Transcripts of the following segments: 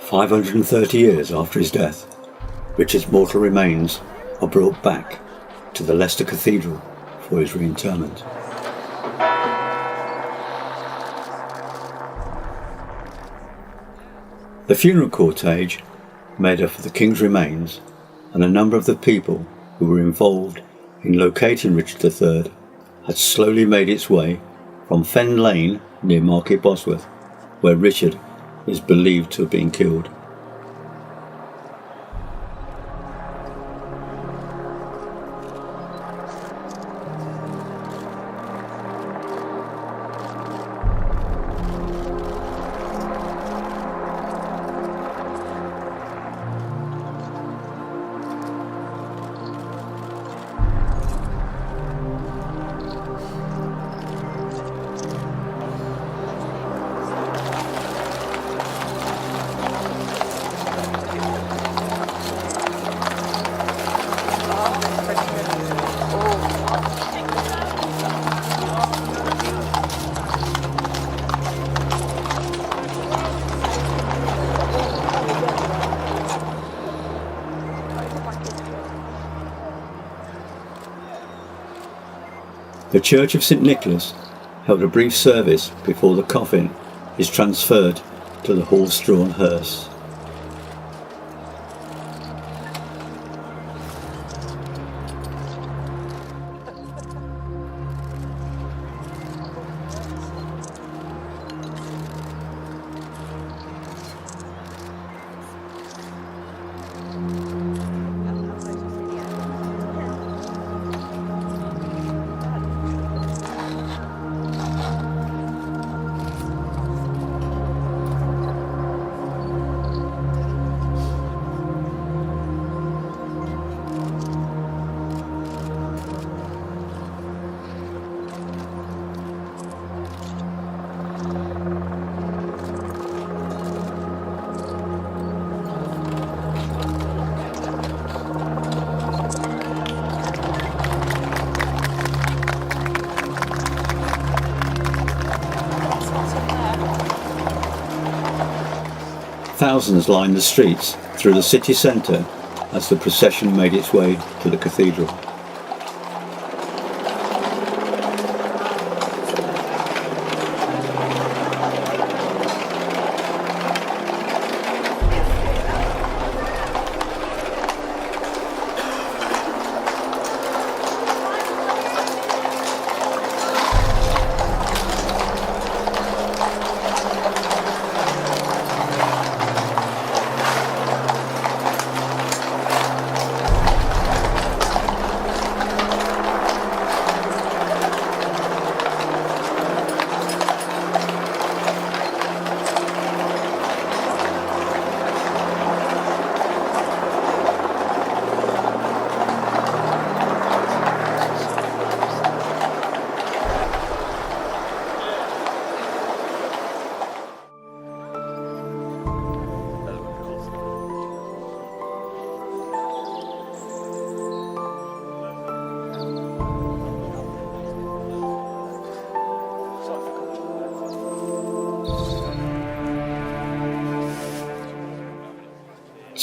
530 years after his death, Richard's mortal remains are brought back to the Leicester Cathedral for his re-interment. The funeral cortege, made up of the King's remains and a number of the people who were involved in locating Richard III, had slowly made its way from Fen Lane near Market Bosworth, where Richard is believed to have been killed. The Church of St Nicholas held a brief service before the coffin is transferred to the horse-drawn hearse. Thousands lined the streets through the city centre as the procession made its way to the cathedral.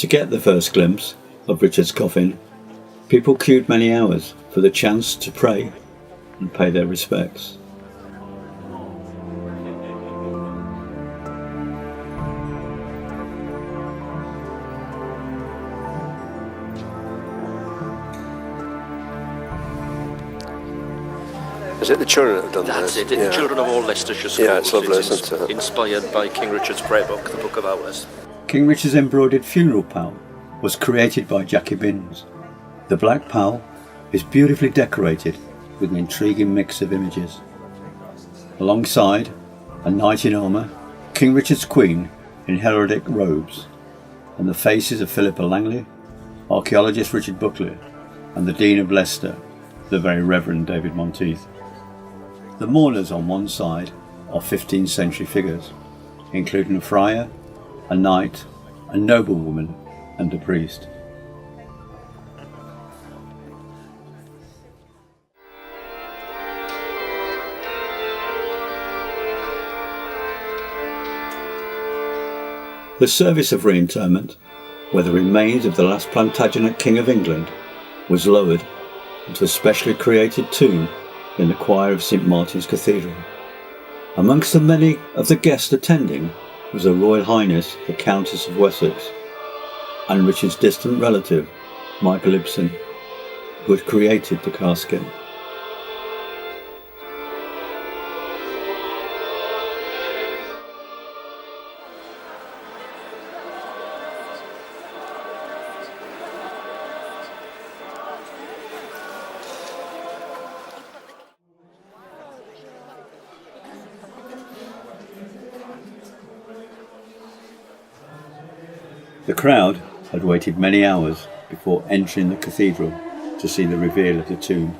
To get the first glimpse of Richard's coffin, people queued many hours for the chance to pray and pay their respects. Is it the children that have done That's this? it, the children of all Leicestershire schools. Yeah, it's lovely, isn't it? Inspired by King Richard's prayer book, the Book of Hours. King Richard's embroidered funeral pall was created by Jackie Binns. The black pall is beautifully decorated with an intriguing mix of images. Alongside, a knight in armour, King Richard's Queen in heraldic robes, and the faces of Philippa Langley, archaeologist Richard Buckley, and the Dean of Leicester, the Very Reverend David Monteith. The mourners on one side are 15th century figures, including a friar, a knight, a noblewoman, and a priest. The service of re-interment, where the remains of the last Plantagenet King of England, was lowered into a specially created tomb in the choir of St Martin's Cathedral. Amongst the many of the guests attending was Her Royal Highness the Countess of Wessex and Richard's distant relative, Michael Ibsen, who had created the casket. The crowd had waited many hours before entering the cathedral to see the reveal of the tomb.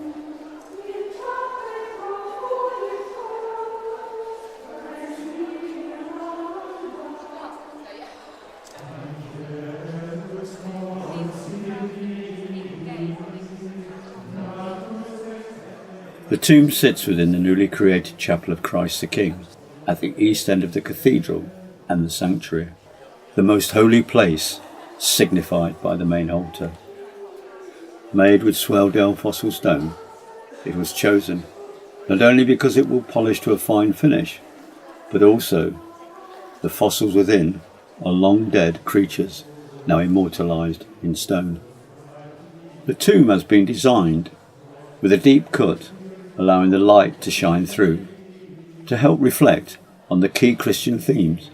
The tomb sits within the newly created Chapel of Christ the King at the east end of the cathedral and the sanctuary, the most holy place signified by the main altar. Made with Swaledale fossil stone, it was chosen not only because it will polish to a fine finish, but also the fossils within are long dead creatures now immortalised in stone. The tomb has been designed with a deep cut, allowing the light to shine through to help reflect on the key Christian themes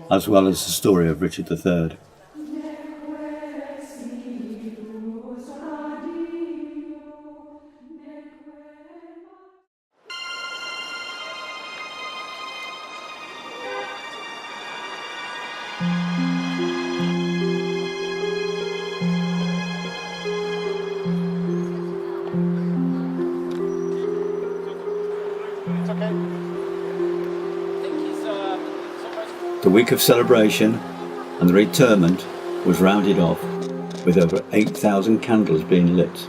as well as the story of Richard III. The week of celebration and the re-interment was rounded off with over 8,000 candles being lit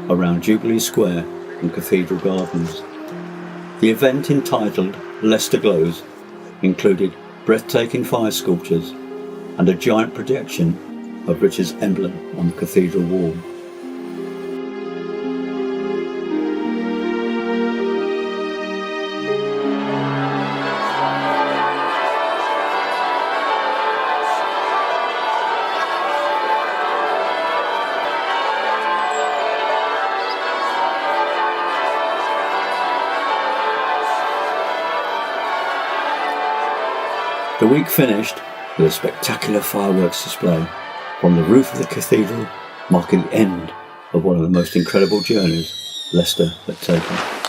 around Jubilee Square and Cathedral Gardens. The event, entitled Leicester Glows, included breathtaking fire sculptures and a giant projection of Richard's emblem on the cathedral wall. The week finished with a spectacular fireworks display from the roof of the cathedral, marking the end of one of the most incredible journeys Leicester had taken.